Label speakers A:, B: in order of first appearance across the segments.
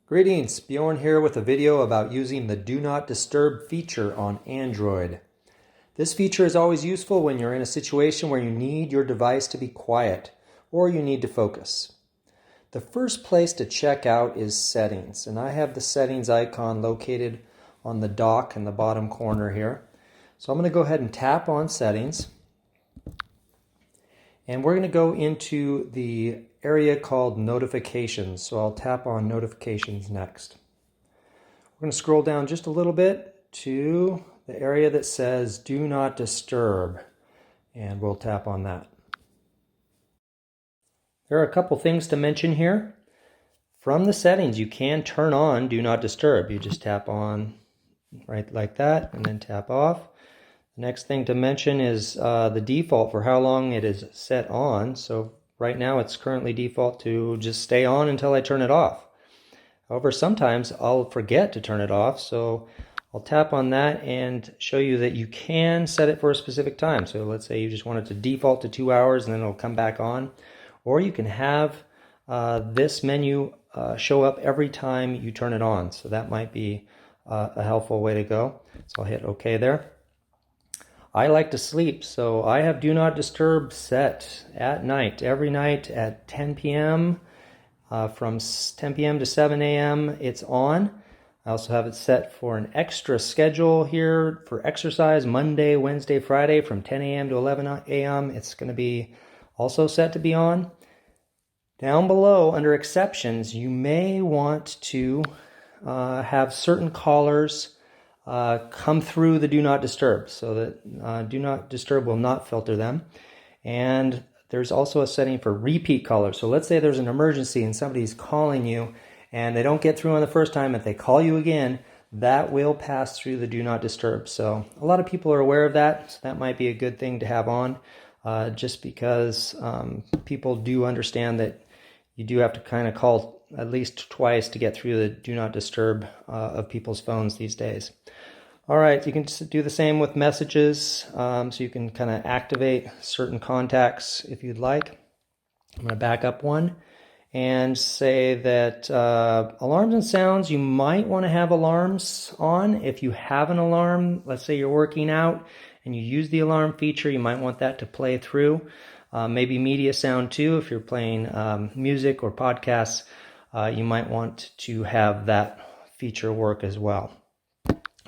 A: Greetings, Bjorn here with a video about using the Do Not Disturb feature on Android. This feature is always useful when you're in a situation where you need your device to be quiet or you need to focus. The first place to check out is Settings, and I have the Settings icon located on the dock in the bottom corner here. So I'm going to go ahead and tap on Settings, and we're going to go into the area called Notifications. So I'll tap on Notifications next. We're going to scroll down just a little bit to the area that says Do Not Disturb, and we'll tap on that. There are a couple things to mention here. From the settings, you can turn on Do Not Disturb. You just tap on right like that and then tap off. The next thing to mention is the default for how long it is set on. So right now it's currently default to just stay on until I turn it off. However, sometimes I'll forget to turn it off, so I'll tap on that and show you that you can set it for a specific time. So let's say you just want it to default to 2 hours and then it'll come back on. Or you can have this menu show up every time you turn it on. So that might be a helpful way to go. So I'll hit OK there. I like to sleep, so I have Do Not Disturb set at night, every night at 10 p.m. From 10 p.m. to 7 a.m. it's on. I also have it set for an extra schedule here for exercise Monday, Wednesday, Friday from 10 a.m. to 11 a.m. It's going to be also set to be on. Down below under exceptions, you may want to have certain callers come through the Do Not Disturb, so that Do Not Disturb will not filter them. And there's also a setting for repeat callers. So let's say there's an emergency and somebody's calling you and they don't get through on the first time. If they call you again, that will pass through the Do Not Disturb. So a lot of people are aware of that. So that might be a good thing to have on, just because people do understand that you do have to kind of call at least twice to get through the Do Not Disturb of people's phones these days. All right, you can just do the same with messages, so you can kind of activate certain contacts if you'd like. I'm going to back up one and say that alarms and sounds, you might want to have alarms on. If you have an alarm, let's say you're working out and you use the alarm feature, you might want that to play through. Maybe media sound too. If you're playing music or podcasts, you might want to have that feature work as well.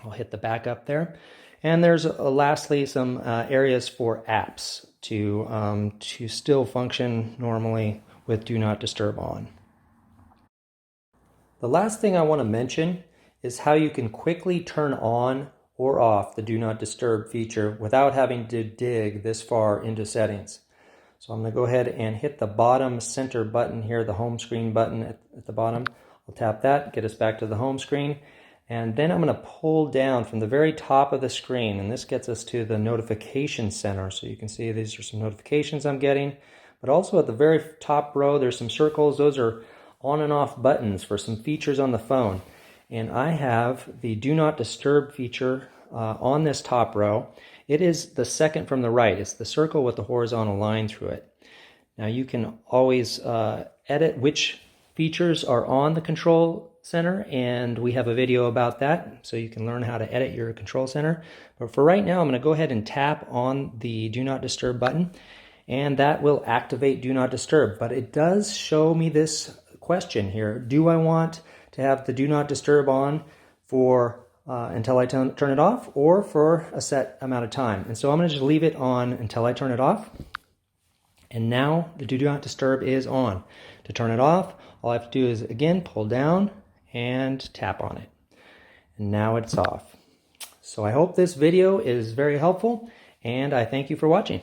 A: I'll hit the back up there. And there's lastly some areas for apps to still function normally with Do Not Disturb on. The last thing I want to mention is how you can quickly turn on or off the Do Not Disturb feature without having to dig this far into settings. So I'm going to go ahead and hit the bottom center button here, the home screen button at the bottom. I'll tap that, get us back to the home screen. And then I'm going to pull down from the very top of the screen, and this gets us to the notification center. So you can see these are some notifications I'm getting. But also at the very top row, there's some circles. Those are on and off buttons for some features on the phone. And I have the Do Not Disturb feature on this top row. It is the second from the right. It's the circle with the horizontal line through it. Now you can always edit which features are on the control center, and we have a video about that, so you can learn how to edit your control center. But for right now, I'm going to go ahead and tap on the Do Not Disturb button, and that will activate Do Not Disturb. But it does show me this question here. Do I want to have the Do Not Disturb on for until I turn it off, or for a set amount of time? And so I'm going to just leave it on until I turn it off. And now the Do Not Disturb is on. To turn it off, all I have to do is, again, pull down and tap on it. And now it's off. So I hope this video is very helpful, and I thank you for watching.